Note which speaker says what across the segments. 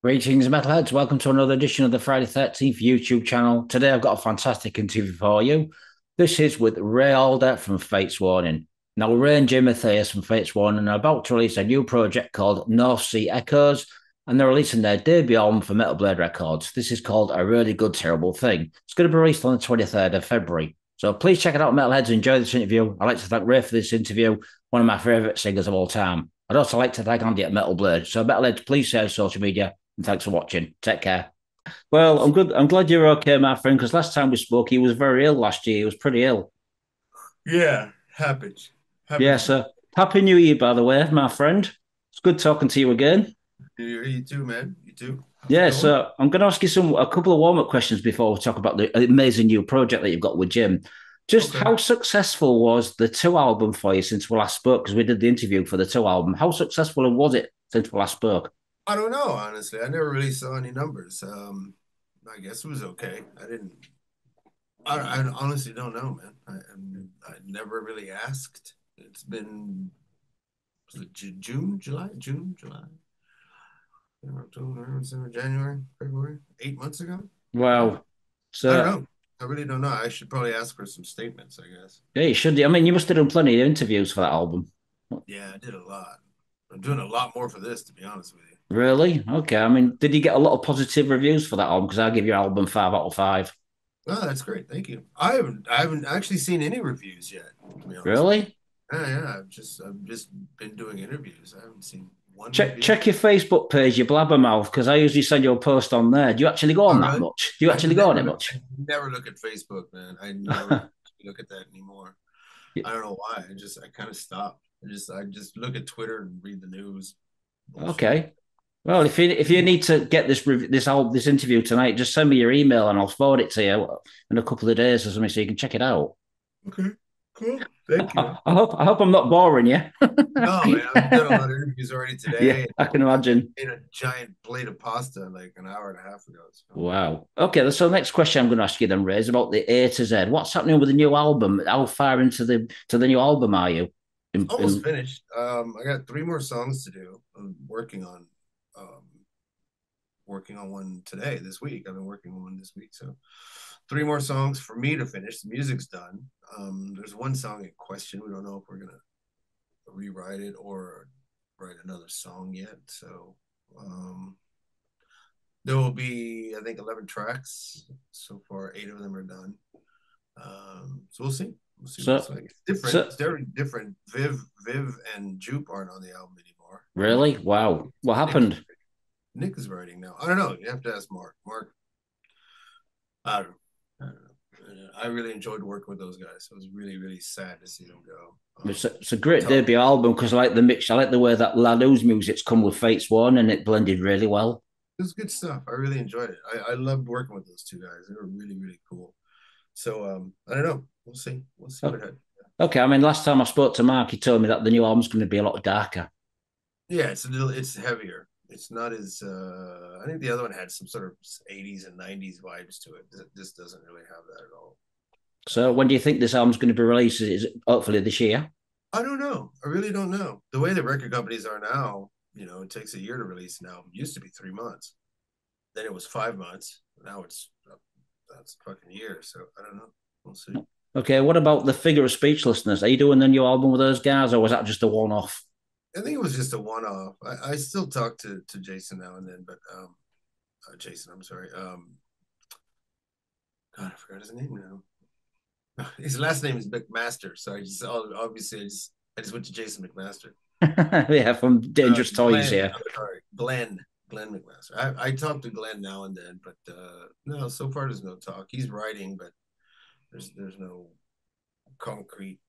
Speaker 1: Greetings, metalheads. Welcome to another edition of the Friday 13th YouTube channel. Today, I've got a fantastic interview for you. This is with Ray Alder from Fates Warning. Now, Ray and Jim Matheos from Fates Warning are about to release a new project called North Sea Echoes, and they're releasing their debut album for Metal Blade Records. This is called A Really Good Terrible Thing. It's going to be released on the 23rd of February. So please check it out, metalheads. Enjoy this interview. I'd like to thank Ray for this interview, one of my favourite singers of all time. I'd also like to thank Andy at Metal Blade. So, metalheads, please share social media. And thanks for watching. Take care. Well, I'm good. I'm glad you're okay, my friend, because last time we spoke, he was very ill last year. He was pretty ill.
Speaker 2: Yeah, happens.
Speaker 1: Yeah,
Speaker 2: Happens.
Speaker 1: so Happy New Year, by the way, my friend. It's good talking to you again.
Speaker 2: You too, man. You too. How's it
Speaker 1: Yeah,
Speaker 2: going?
Speaker 1: so I'm going to ask you a couple of warm-up questions before we talk about the amazing new project that you've got with Jim. Just
Speaker 2: Okay.
Speaker 1: how successful was the two album for you since we last spoke? Because we did the interview for the two album. How successful was it since we last spoke?
Speaker 2: I don't know, honestly. I never really saw any numbers. I guess it was okay. I honestly don't know, man. I never really asked. It's been was it June, July, June, July, October, November, January, February, 8 months ago. Yeah.
Speaker 1: Wow.
Speaker 2: I don't
Speaker 1: So
Speaker 2: know. I really don't know. I should probably ask for some statements, I guess.
Speaker 1: yeah, you should. I mean, you must have done plenty of interviews for that album.
Speaker 2: Yeah, I did a lot. I'm doing a lot more for this, to be honest with you.
Speaker 1: Really? Okay. I mean, did you get a lot of positive reviews for that album? Because I give your album 5 out of 5.
Speaker 2: Oh, that's great. Thank you. I haven't actually seen any reviews yet, to be honest with you.
Speaker 1: Really?
Speaker 2: Yeah. I've just been doing interviews. I haven't seen one
Speaker 1: Check
Speaker 2: review.
Speaker 1: check your Facebook page, your blabbermouth, because I usually send you a post on there. Do you actually go
Speaker 2: Oh,
Speaker 1: on that
Speaker 2: really?
Speaker 1: much? Do you
Speaker 2: I
Speaker 1: actually go on
Speaker 2: never
Speaker 1: it
Speaker 2: look
Speaker 1: much?
Speaker 2: I never look at Facebook, man. I never look at that anymore. I don't know why. I kind of stopped. I just look at Twitter and read the news. Bullshit.
Speaker 1: Okay. Well, if you need to get this interview tonight, just send me your email and I'll forward it to you in a couple of days or something so you can check it out.
Speaker 2: Okay, cool. Thank you, man.
Speaker 1: I hope I'm not boring you.
Speaker 2: No, man, I've done a lot of interviews already
Speaker 1: Yeah,
Speaker 2: today.
Speaker 1: I can
Speaker 2: I
Speaker 1: imagine.
Speaker 2: ate a giant plate of pasta like an hour and a half ago. So
Speaker 1: Wow. Okay, so the next question I'm going to ask you then, Ray, is about the A to Z. What's happening with the new album? How far into the new album are you?
Speaker 2: almost finished. I got three more songs to do. I'm um, working on one today, this week. I've been working on one this week. So three more songs for me to finish. The music's done. There's one song in question. We don't know if we're gonna rewrite it or write another song yet. So there will be, I think, 11 tracks. So far, eight of them are done. So we'll see. We'll see what
Speaker 1: so
Speaker 2: it's like. It's different.
Speaker 1: so
Speaker 2: It's very different. Viv, and Jupe aren't on the album anymore.
Speaker 1: really? Wow. What
Speaker 2: Nick is
Speaker 1: happened?
Speaker 2: Nick is writing now. I don't know. You have to ask Mark. Mark, I don't know. I don't know. I really enjoyed working with those guys. I was really, really sad to see them go.
Speaker 1: It's a great
Speaker 2: Tough.
Speaker 1: debut album because I like the mix. I like the way that Lalu's music's come with Fates One and it blended really well.
Speaker 2: It was good stuff. I really enjoyed it. I loved working with those two guys. They were really, really cool. So I don't know. We'll see. We'll see what
Speaker 1: Oh,
Speaker 2: happens.
Speaker 1: okay. I mean, last time I spoke to Mark, he told me that the new album's going to be a lot darker.
Speaker 2: Yeah, it's heavier. It's not as I think the other one had some sort of 80s and 90s vibes to it. This doesn't really have that at all.
Speaker 1: So when do you think this album's going to be released? Is it hopefully this year?
Speaker 2: I don't know. I really don't know. The way the record companies are now, it takes a year to release an album. It used to be 3 months. Then it was 5 months. Now that's fucking year. So I don't know. We'll see.
Speaker 1: Okay. What about the Figure of Speechlessness? Are you doing the new album with those guys, or was that just a one-off?
Speaker 2: I think it was just a one-off. I still talk to Jason now and then, but Jason, I'm sorry. God, I forgot his name now. His last name is McMaster, so obviously I just went to Jason McMaster.
Speaker 1: Yeah, from Dangerous Toys.
Speaker 2: Glenn,
Speaker 1: Yeah.
Speaker 2: I'm sorry, Glenn McMaster. I talk to Glenn now and then, but no, so far there's no talk. He's writing, but there's no concrete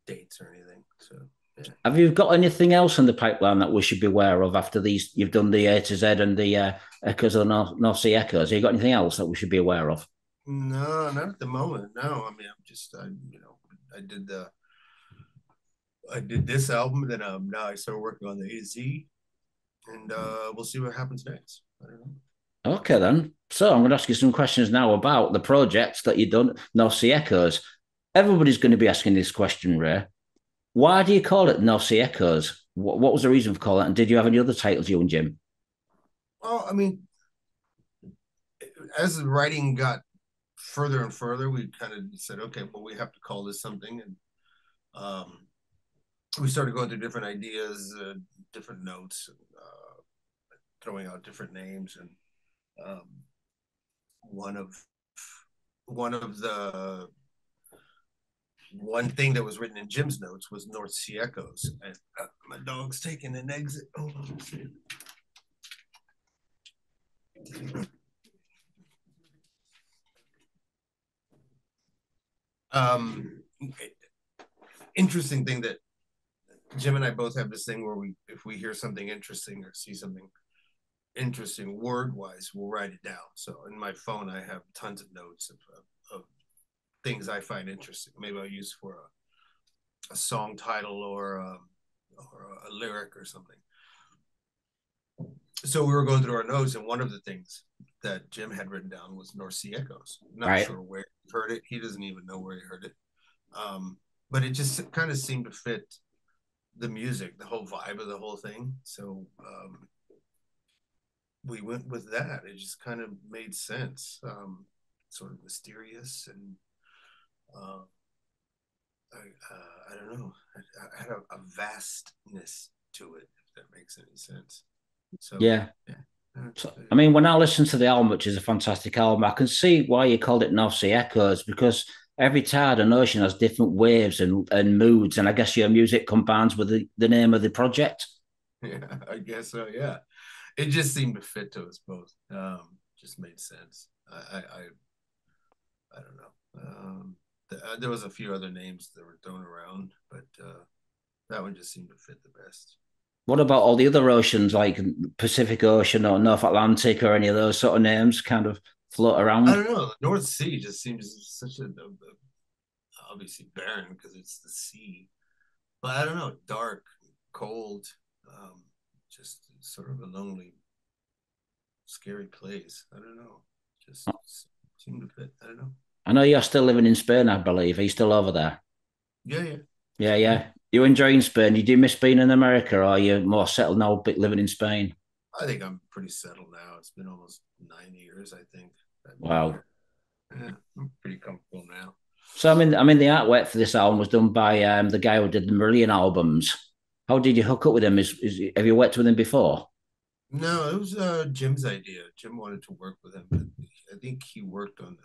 Speaker 2: dates or anything. So yeah.
Speaker 1: Have you got anything else in the pipeline that we should be aware of after these? You've done the A to Z and the Echoes of the North Sea Echoes. Have you got anything else that we should be aware of?
Speaker 2: No, not at the moment. No, I mean I did the I did this album, then now I started working on the A to Z, and we'll see what happens next. I don't know.
Speaker 1: Okay, then. So I'm going to ask you some questions now about the projects that you've done, North Sea Echoes. Everybody's going to be asking this question, Ray. Why do you call it North Sea Echoes? What was the reason for calling it? And did you have any other titles, you and Jim?
Speaker 2: I mean, as the writing got further and further, we kind of said, okay, well, we have to call this something, and um, we started going through different ideas, different notes, throwing out different names, and um, one of one of the one thing that was written in Jim's notes was North Sea Echoes. And my dog's taking an exit. Hold on a second. Um, Interesting thing that Jim and I both have this thing where if we hear something interesting or see something interesting word wise, we'll write it down. So in my phone, I have tons of notes of things I find interesting. Maybe I'll use for a song title or a lyric or something. So we were going through our notes, and one of the things that Jim had written down was North Sea Echoes. Not
Speaker 1: Right.
Speaker 2: sure where he heard it. He doesn't even know where he heard it. But it just kind of seemed to fit the music, the whole vibe of the whole thing. So we went with that. It just kind of made sense. Sort of mysterious and I don't know. I had a vastness to it, if that makes any sense. So
Speaker 1: Yeah.
Speaker 2: yeah.
Speaker 1: So, I mean, when I listen to the album, which is a fantastic album, I can see why you called it North Sea Echoes because every tide and ocean has different waves and moods. And I guess your music combines with the name of the project.
Speaker 2: Yeah, I guess so. Yeah, it just seemed to fit to us both. Just made sense. I don't know. There was a few other names that were thrown around, but that one just seemed to fit the best.
Speaker 1: What about all the other oceans, like Pacific Ocean or North Atlantic or any of those sort of names kind of float
Speaker 2: I
Speaker 1: around?
Speaker 2: don't know. The North Sea just seems such a obviously barren because it's the sea, but I don't know. Dark, cold, just sort of a lonely, scary place. I don't know. Just seemed to fit. I don't know.
Speaker 1: I know you're still living in Spain, I believe. Are you still over there?
Speaker 2: Yeah, yeah.
Speaker 1: Yeah,
Speaker 2: Still here.
Speaker 1: yeah. You enjoying Spain? You do miss being in America, or are you more settled now, but living in Spain?
Speaker 2: I think I'm pretty settled now. It's been almost 9 years, I think. I've been
Speaker 1: Wow.
Speaker 2: here. Yeah, I'm pretty comfortable now.
Speaker 1: So I mean, the artwork for this album was done by the guy who did the Marillion albums. How did you hook up with him? Have you worked with him before?
Speaker 2: No, it was Jim's idea. Jim wanted to work with him, but I think he worked on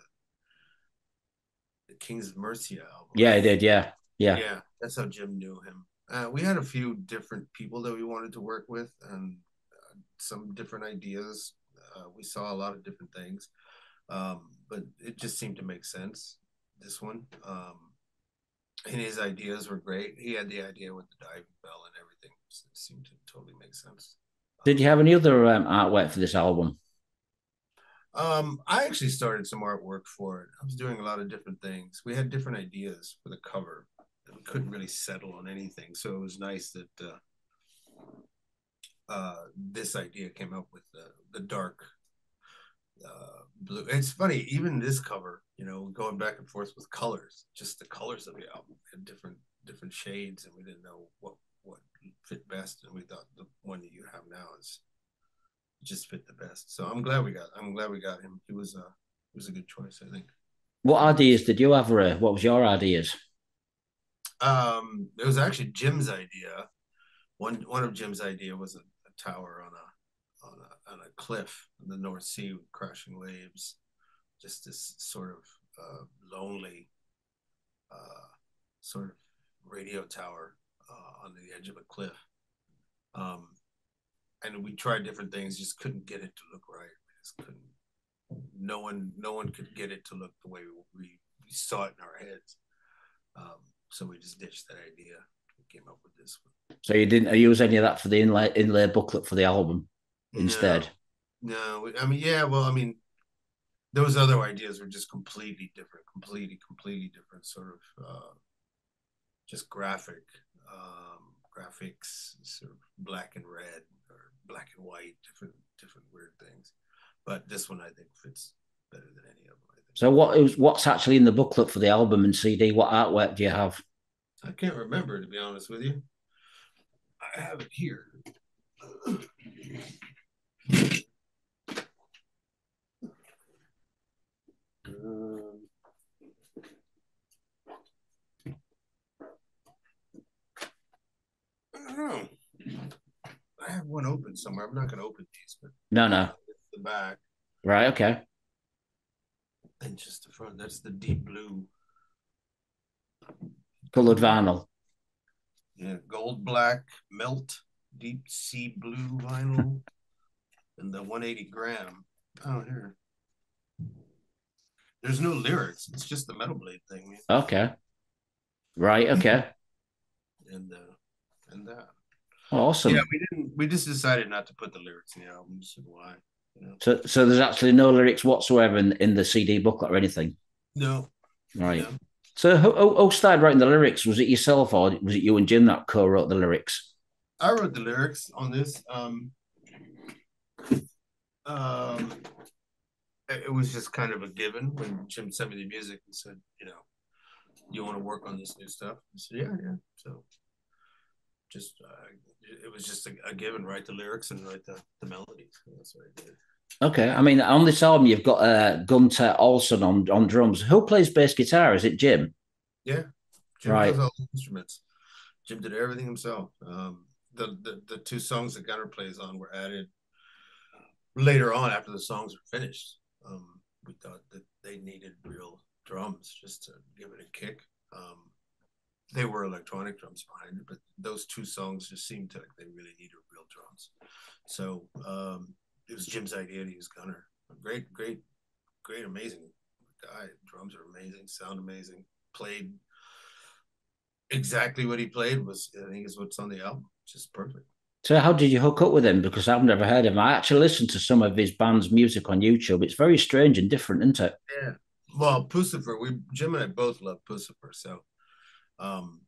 Speaker 2: the Kings of Mercia album.
Speaker 1: Yeah, he did. Yeah, yeah.
Speaker 2: Yeah, that's how Jim knew him. We had a few different people that we wanted to work with, and some different ideas. We saw a lot of different things, but it just seemed to make sense. This one, and his ideas were great. He had the idea with the diving bell and everything. So it seemed to totally make sense.
Speaker 1: Did you have any other artwork for this album?
Speaker 2: I actually started some artwork for it. I was doing a lot of different things. We had different ideas for the cover, and we couldn't really settle on anything. So it was nice that this idea came up with the dark blue. It's funny, even this cover, going back and forth with colors, just the colors of the album had different shades, and we didn't know what fit best. And we thought the one that you have now is just fit the best. So I'm glad we got him. It was a good choice, I think.
Speaker 1: What ideas did you have, Ray? What was your ideas?
Speaker 2: It was actually Jim's idea. One of Jim's idea was a tower on a cliff in the North Sea with crashing waves. Just this sort of lonely sort of radio tower on the edge of a cliff. Um, and we tried different things, just couldn't get it to look right. We just couldn't. No one could get it to look the way we saw it in our heads. So we just ditched that idea. We came up with this one.
Speaker 1: So you didn't use any of that for the inlay booklet for the album
Speaker 2: No,
Speaker 1: instead?
Speaker 2: no. I mean, yeah. Well, I mean, those other ideas were just completely different. Sort of just graphics, sort of black and red or black and white, different weird things. But this one I think fits better than any of them. I think.
Speaker 1: So what's actually in the booklet for the album and CD? What artwork do you have?
Speaker 2: I can't remember, to be honest with you. I have it here. I don't know. I have one open somewhere. I'm not going to open these, but
Speaker 1: No, no.
Speaker 2: the back
Speaker 1: Right, okay.
Speaker 2: and just the front. That's the deep blue.
Speaker 1: Coloured vinyl.
Speaker 2: Yeah, gold, black, melt, deep sea blue vinyl, and the 180 gram. Oh, here. There's no lyrics. It's just the metal blade thing. Man.
Speaker 1: Okay. Right, okay.
Speaker 2: And that. Yeah,
Speaker 1: Awesome.
Speaker 2: we didn't. We just decided not to put the lyrics in the album. So why? You know?
Speaker 1: So there's actually no lyrics whatsoever in the CD booklet or anything.
Speaker 2: No,
Speaker 1: Right.
Speaker 2: no.
Speaker 1: So who started writing the lyrics? Was it yourself or was it you and Jim that co-wrote the lyrics?
Speaker 2: I wrote the lyrics on this. Um, it was just kind of a given when Jim sent me the music and said, you know, you want to work on this new stuff? I said, yeah, yeah. So just it was just a given, write the lyrics and write the melodies. So that's what I did.
Speaker 1: Okay. I mean, on this album, you've got Gunter Olsen on drums. Who plays bass guitar? Is it Jim?
Speaker 2: Yeah, Jim
Speaker 1: Right.
Speaker 2: does all the instruments. Jim did everything himself. The two songs that Gunner plays on were added later on after the songs were finished. We thought that they needed real drums just to give it a kick. They were electronic drums behind it, but those two songs just seemed to like they really needed real drums. So it was Jim's idea to use Gunner. Great, amazing guy. Drums are amazing, sound amazing. Played exactly what he played was I think is what's on the album. Just perfect.
Speaker 1: So how did you hook up with him? Because I've never heard of him. I actually listened to some of his band's music on YouTube. It's very strange and different, isn't it?
Speaker 2: Yeah. Well, Pucifer, Jim and I both love Pucifer, so um,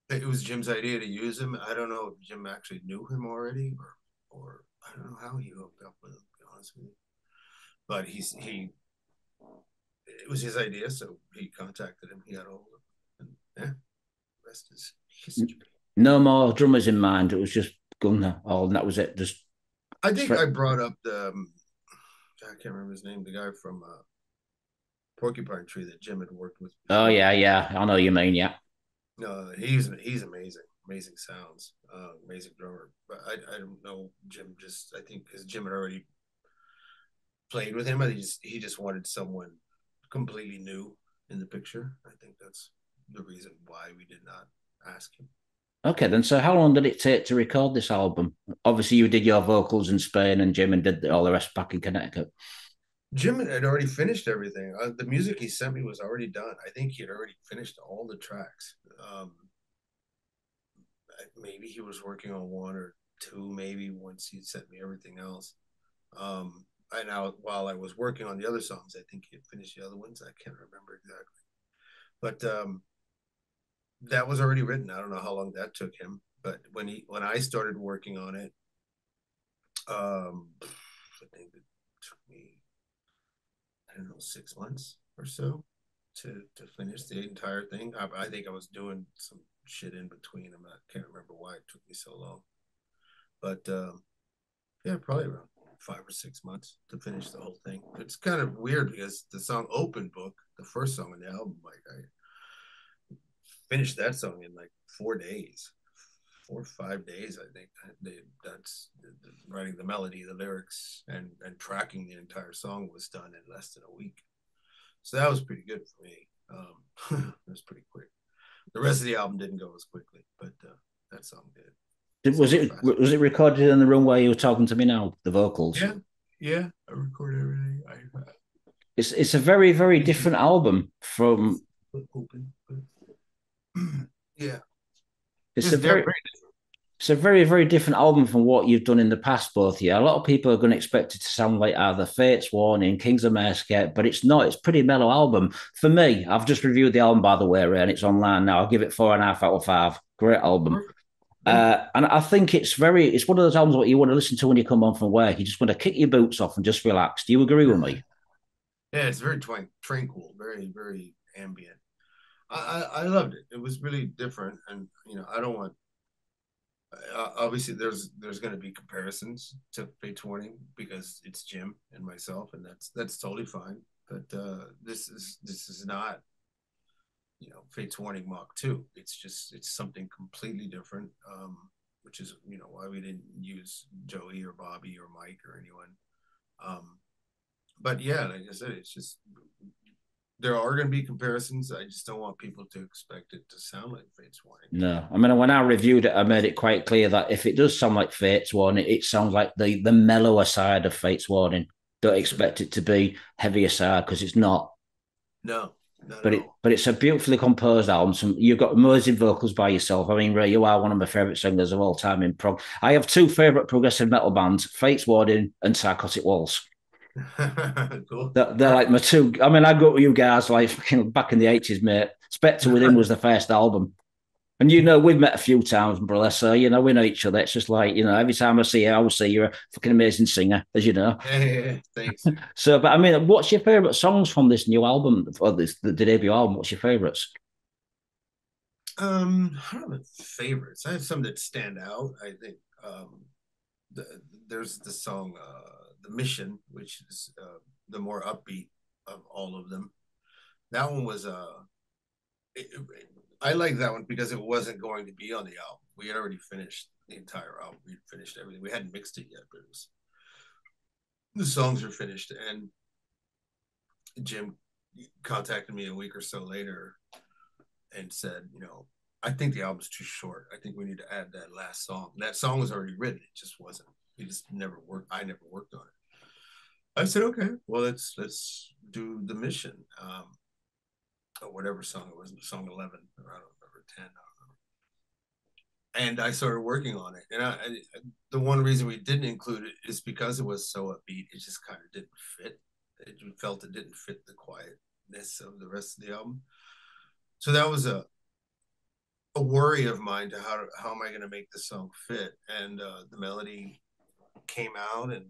Speaker 2: it was Jim's idea to use him. I don't know if Jim actually knew him already, or I don't know how he hooked up with him. To be honest with you, but he it was his idea, so he contacted him. He got a hold of him, and yeah, the rest is history.
Speaker 1: No more drummers in mind. It was just Gunner. Oh, and that was it. Just
Speaker 2: I think
Speaker 1: straight.
Speaker 2: I brought up I can't remember his name, the guy from Porcupine Tree that Jim had worked with
Speaker 1: Oh
Speaker 2: before.
Speaker 1: yeah, yeah. I know you mean. Yeah.
Speaker 2: No, he's amazing, amazing sounds, amazing drummer. But I don't know Jim. Just I think because Jim had already played with him, he just wanted someone completely new in the picture. I think that's the reason why we did not ask him.
Speaker 1: Okay, then. So how long did it take to record this album? Obviously, you did your vocals in Spain, and Jim and did all the rest back in Connecticut.
Speaker 2: Jim had already finished everything. The music he sent me was already done. I think he had already finished all the tracks. Maybe he was working on one or two, maybe once he sent me everything else. I now, while I was working on the other songs, I think he had finished the other ones. I can't remember exactly, but that was already written. I don't know how long that took him, but when I started working on it, I think it took me I don't know 6 months or so to finish the entire thing. I think I was doing some shit in between. I can't remember why it took me so long, but yeah, probably around 5 or 6 months to finish the whole thing. It's kind of weird because the song "Open Book," the first song on the album, like I finished that song in like 4 days, 4 or 5 days. I think that's writing the melody, the lyrics, and tracking the entire song was done in less than a week. So that was pretty good for me. It was pretty quick. The rest of the album didn't go as quickly, but that song did.
Speaker 1: Was it recorded in the room where you were talking to me now? The vocals.
Speaker 2: Yeah, yeah. I recorded everything.
Speaker 1: It's a very very different album from.
Speaker 2: Open. Yeah,
Speaker 1: It's a
Speaker 2: just
Speaker 1: very
Speaker 2: very
Speaker 1: it's a very very different album from what you've done in the past, both. Yeah, a lot of people are going to expect it to sound like either Fates Warning, Kings of Mercia, but it's not. It's a pretty mellow album for me. I've just reviewed the album by the way, Ray, and it's online now. I'll give it 4.5 out of 5. Great album.
Speaker 2: perfect. Yeah.
Speaker 1: And I think it's one of those albums what you want to listen to when you come home from work. You just want to kick your boots off and just relax. Do you agree with me?
Speaker 2: Yeah, it's very tranquil, very ambient. I loved it. It was really different, and I don't want. Obviously, there's going to be comparisons to Fates Warning because it's Jim and myself, and that's totally fine. But this is not, Fate's Warning Mach 2. It's something completely different, which is, why we didn't use Joey or Bobby or Mike or anyone. But yeah, like I said, it's just, there are going to be comparisons. I just don't want people to expect it to sound like Fate's Warning.
Speaker 1: No, I mean, when I reviewed it, I made it quite clear that if it does sound like Fate's Warning, it sounds like the mellower side of Fate's Warning. Don't expect it to be heavier side because it's not.
Speaker 2: No, not
Speaker 1: But
Speaker 2: at
Speaker 1: it
Speaker 2: all.
Speaker 1: but it's a beautifully composed album. You've got amazing vocals by yourself. I mean, Ray, you are one of my favourite singers of all time in prog. I have two favourite progressive metal bands: Fate's Warning and Psychotic Waltz.
Speaker 2: Cool.
Speaker 1: They're like my two. I mean, I go to you guys like back in the 80s, mate. Spectre Within was the first album. And we've met a few times, brother. So, we know each other. It's just like, every time I see you, I always say you're a fucking amazing singer, as you know.
Speaker 2: Hey, thanks.
Speaker 1: So, but I mean, what's your favourite songs from this new album, or the debut album? What's your favourites?
Speaker 2: I don't have favorites. I have some that stand out. I think the, there's the song "The Mission," which is the more upbeat of all of them. That one was I like that one because it wasn't going to be on the album. We had already finished the entire album. We finished everything. We hadn't mixed it yet, but the songs were finished. And Jim contacted me a week or so later and said, I think the album's too short. I think we need to add that last song. And that song was already written. It just wasn't. We just never worked. I never worked on it. I said, okay, well, let's do The Mission. Or whatever song it was, song 11, or I don't remember, 10, I don't know. And I started working on it. And the one reason we didn't include it is because it was so upbeat, it just kind of didn't fit. It felt it didn't fit the quietness of the rest of the album. So that was a worry of mine to how am I going to make this song fit? And the melody came out, and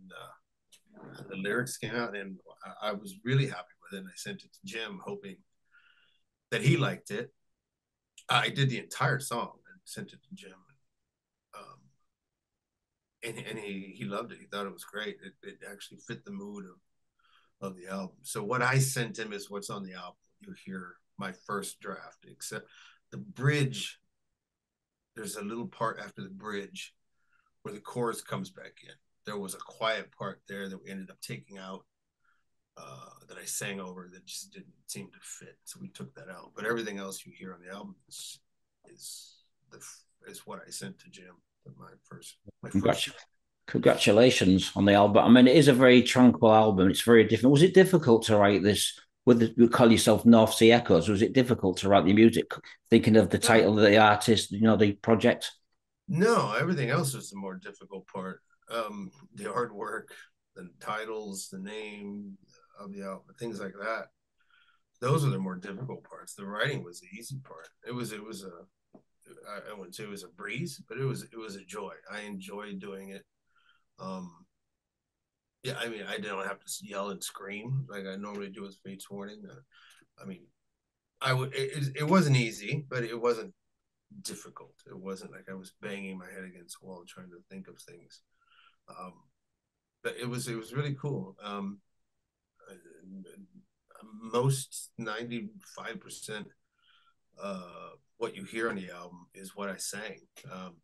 Speaker 2: the lyrics came out, and I was really happy with it. And I sent it to Jim, hoping that he liked it. I did the entire song and sent it to Jim, and he loved it. He thought it was great. It actually fit the mood of the album. So what I sent him is what's on the album. You hear my first draft, except the bridge. There's a little part after the bridge where the chorus comes back in. There was a quiet part there that we ended up taking out. That I sang over that just didn't seem to fit, so we took that out. But everything else you hear on the album is what I sent to Jim. My first.
Speaker 1: Congratulations on the album. I mean, it is a very tranquil album. It's very different. Was it difficult to write this? You call yourself North Sea Echoes. Was it difficult to write the music, thinking of the title of the artist, the project?
Speaker 2: No, everything else was the more difficult part. The artwork, the titles, the name of the album, things like that. Those are the more difficult parts. The writing was the easy part. I wouldn't say it was a breeze, but it was a joy. I enjoyed doing it. Yeah, I mean, I don't have to yell and scream like I normally do with Fate's Warning. I mean, it wasn't easy, but it wasn't difficult. It wasn't like I was banging my head against the wall trying to think of things. But it was really cool. Most 95% what you hear on the album is what I sang.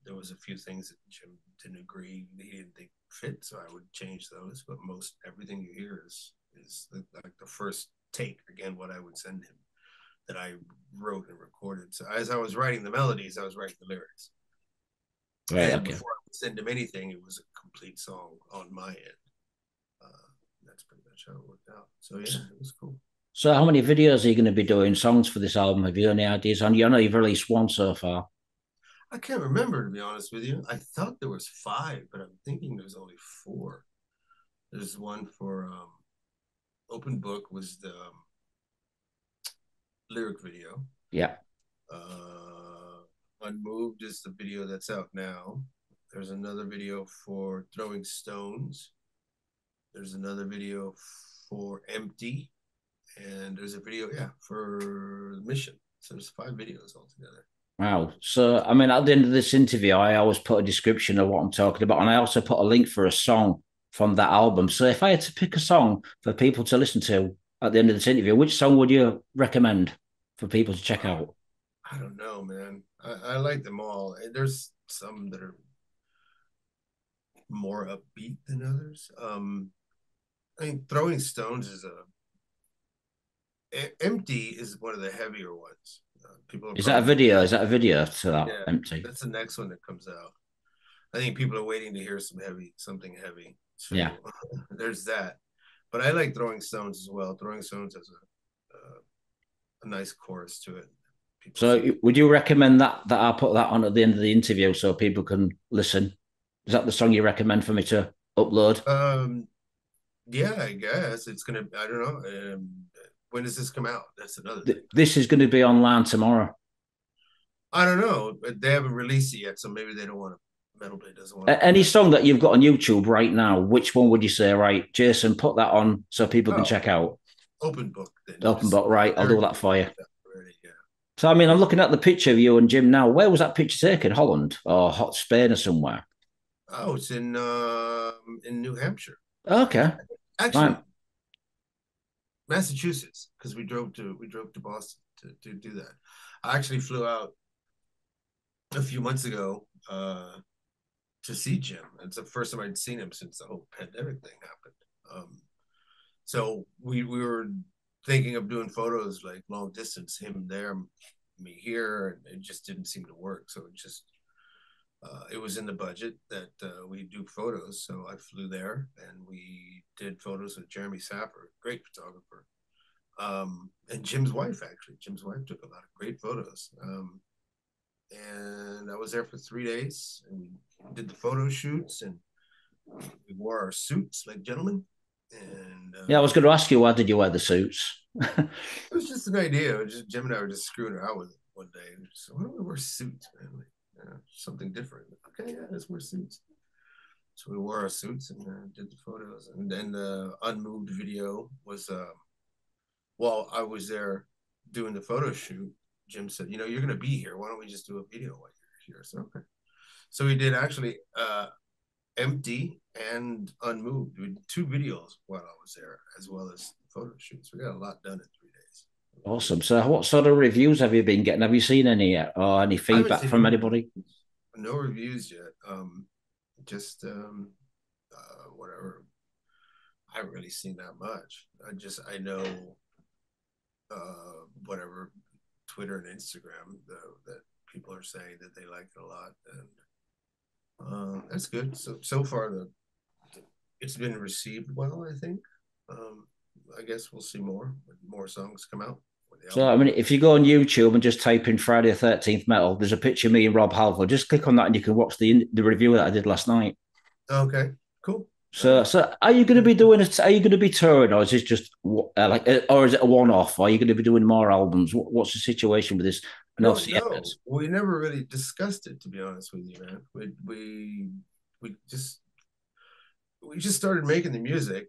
Speaker 2: There was a few things that Jim didn't agree, he didn't think fit, so I would change those. But most everything you hear is like the first take, again, what I would send him, that I wrote and recorded. So as I was writing the melodies, I was writing the lyrics. Right. And before I would send him anything, it was a complete song on my end. That's pretty much how it worked out. So yeah, it was cool.
Speaker 1: So how many videos are you going to be doing, songs for this album? Have you any ideas on? I know you've released one so far.
Speaker 2: I can't remember, to be honest with you. I thought there was 5, but I'm thinking there's only 4. There's one for Open Book was the lyric video.
Speaker 1: Yeah.
Speaker 2: Unmoved is the video that's out now. There's another video for Throwing Stones. There's another video for Empty. And there's a video, for Mission. So there's 5 videos altogether.
Speaker 1: Wow. So, I mean, at the end of this interview, I always put a description of what I'm talking about. And I also put a link for a song from that album. So if I had to pick a song for people to listen to at the end of this interview, which song would you recommend for people to check out?
Speaker 2: I don't know, man. I like them all. There's some that are more upbeat than others. I think Throwing Stones is Empty is one of the heavier ones. People are
Speaker 1: Is that a
Speaker 2: probably
Speaker 1: video? Is that a video to that
Speaker 2: yeah.
Speaker 1: empty?
Speaker 2: That's the next one that comes out. I think people are waiting to hear something heavy.
Speaker 1: Yeah.
Speaker 2: So there's that. But I like Throwing Stones as well. Throwing Stones has a nice chorus to it. People
Speaker 1: So
Speaker 2: sing.
Speaker 1: would you recommend that I put that on at the end of the interview so people can listen? Is that the song you recommend for me to upload?
Speaker 2: Yeah, I guess it's gonna. I don't know. When does this come out? That's another thing.
Speaker 1: This is going to be online tomorrow.
Speaker 2: I don't know, but they haven't released it yet, so maybe they don't want to. Metal Blade doesn't want to put
Speaker 1: Any
Speaker 2: that.
Speaker 1: song that you've got on YouTube right now, which one would you say, right, Jason, put that on so people can
Speaker 2: Oh,
Speaker 1: check out?
Speaker 2: open book. Then
Speaker 1: Open
Speaker 2: just
Speaker 1: book, right? I'll
Speaker 2: they're
Speaker 1: do that for you.
Speaker 2: already. Yeah.
Speaker 1: So, I mean, I'm looking at the picture of you and Jim now. Where was that picture taken? Holland or Hot Spain or somewhere?
Speaker 2: Oh, it's in New Hampshire.
Speaker 1: Okay,
Speaker 2: Actually,
Speaker 1: right.
Speaker 2: Massachusetts, because we drove to Boston to do that. I actually flew out a few months ago to see Jim. It's the first time I'd seen him since the whole pandemic thing happened. So we were thinking of doing photos like long distance, him there, me here, and it just didn't seem to work. So it was in the budget that we do photos. So I flew there and we did photos with Jeremy Sapper, great photographer, and Jim's wife. Actually, Jim's wife took a lot of great photos. And I was there for 3 days and we did the photo shoots and we wore our suits like gentlemen. And
Speaker 1: Yeah, I was going to ask you, why did you wear the suits?
Speaker 2: it was just an idea. It was just Jim and I were just screwing around with it one day. So why don't we wear suits, man? Like, something different. Okay, yeah, let's wear suits. So we wore our suits and did the photos. And then the unmoved video was while I was there doing the photo shoot, Jim said, you're going to be here. Why don't we just do a video while you're here? So, okay. So we did actually Empty and Unmoved. We did 2 videos while I was there, as well as photo shoots. We got a lot done in 3 days.
Speaker 1: Awesome. So, what sort of reviews have you been getting? Have you seen any yet, or any
Speaker 2: I haven't
Speaker 1: feedback
Speaker 2: seen
Speaker 1: from anybody?
Speaker 2: no reviews yet. Just whatever. I haven't really seen that much. I know whatever Twitter and Instagram that people are saying that they like it a lot, and that's good. So far it's been received well. I think. I guess we'll see more when more songs come out.
Speaker 1: So, I mean, if you go on YouTube and just type in Friday the 13th Metal, there's a picture of me and Rob Halford. Just click on that and you can watch the review that I did last night.
Speaker 2: Okay, cool.
Speaker 1: So are you going to be doing it? Are you going to be touring, or is this just or is it a one-off? Or are you going to be doing more albums? What's the situation with this?
Speaker 2: I
Speaker 1: No,
Speaker 2: don't know. We never really discussed it, to be honest with you, man. We just started making the music.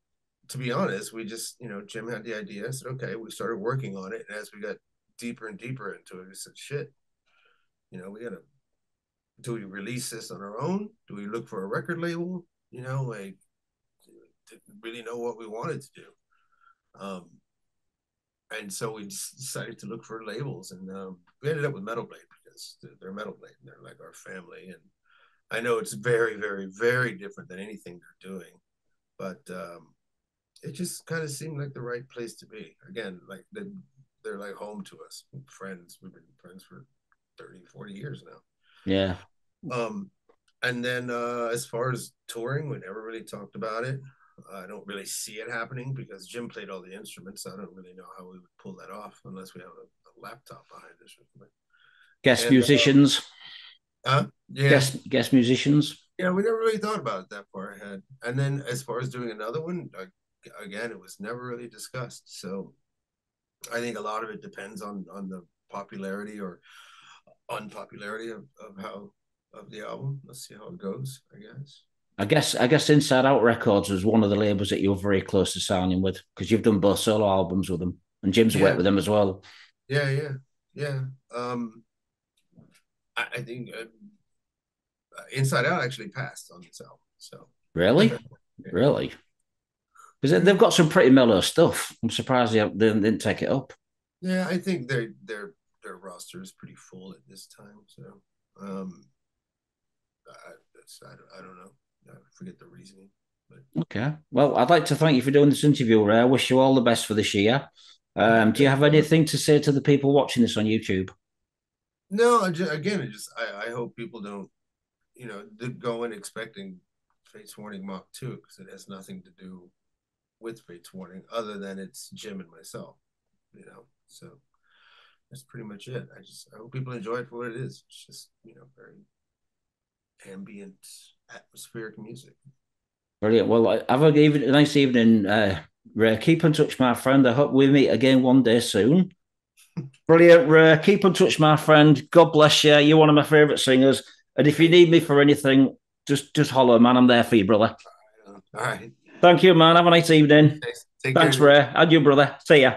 Speaker 2: To be honest, we just Jim had the idea. I said, okay. We started working on it, and as we got deeper and deeper into it, we said, shit. We gotta. Do we release this on our own? Do we look for a record label? Like didn't really know what we wanted to do. And so we just decided to look for labels, and we ended up with Metal Blade because they're Metal Blade and they're like our family. And I know it's very, very, very different than anything they're doing, but it just kind of seemed like the right place to be. Again, like they're like home to us, friends. We've been friends for 30, 40 years now.
Speaker 1: Yeah.
Speaker 2: And then as far as touring, we never really talked about it. I don't really see it happening because Jim played all the instruments. So I don't really know how we would pull that off unless we have a laptop behind us.
Speaker 1: Guest
Speaker 2: And
Speaker 1: musicians.
Speaker 2: yeah,
Speaker 1: Guest musicians.
Speaker 2: yeah, we never really thought about it that far ahead. And then as far as doing another one, again, it was never really discussed. So I think a lot of it depends on the popularity or unpopularity of the album. Let's see how it goes, I guess.
Speaker 1: I guess Inside Out Records was one of the labels that you were very close to signing with because you've done both solo albums with them, and Jim's worked
Speaker 2: Yeah,
Speaker 1: with them as well.
Speaker 2: yeah. I think Inside Out actually passed on this album. So
Speaker 1: Really,
Speaker 2: yeah.
Speaker 1: really. Because they've got some pretty mellow stuff. I'm surprised they didn't take it up.
Speaker 2: Yeah, I think their roster is pretty full at this time. So I don't know. I forget the reasoning. But
Speaker 1: Okay. Well, I'd like to thank you for doing this interview, Ray. I wish you all the best for this year. Do you have anything to say to the people watching this on YouTube?
Speaker 2: No, I hope people don't, go in expecting Fates Warning Mach 2 because it has nothing to do with Fates Warning other than it's Jim and myself, So that's pretty much it. I hope people enjoy it for what it is. It's just, very ambient, atmospheric music.
Speaker 1: Brilliant. Well, have a nice evening, Ray. Keep in touch, my friend. I hope we meet again one day soon. Brilliant, Ray. Keep in touch, my friend. God bless you. You're one of my favourite singers. And if you need me for anything, just holler, man. I'm there for you, brother.
Speaker 2: All right.
Speaker 1: Thank you, man. Have a nice evening.
Speaker 2: Take
Speaker 1: Thanks,
Speaker 2: care.
Speaker 1: Ray. And you, brother. See ya.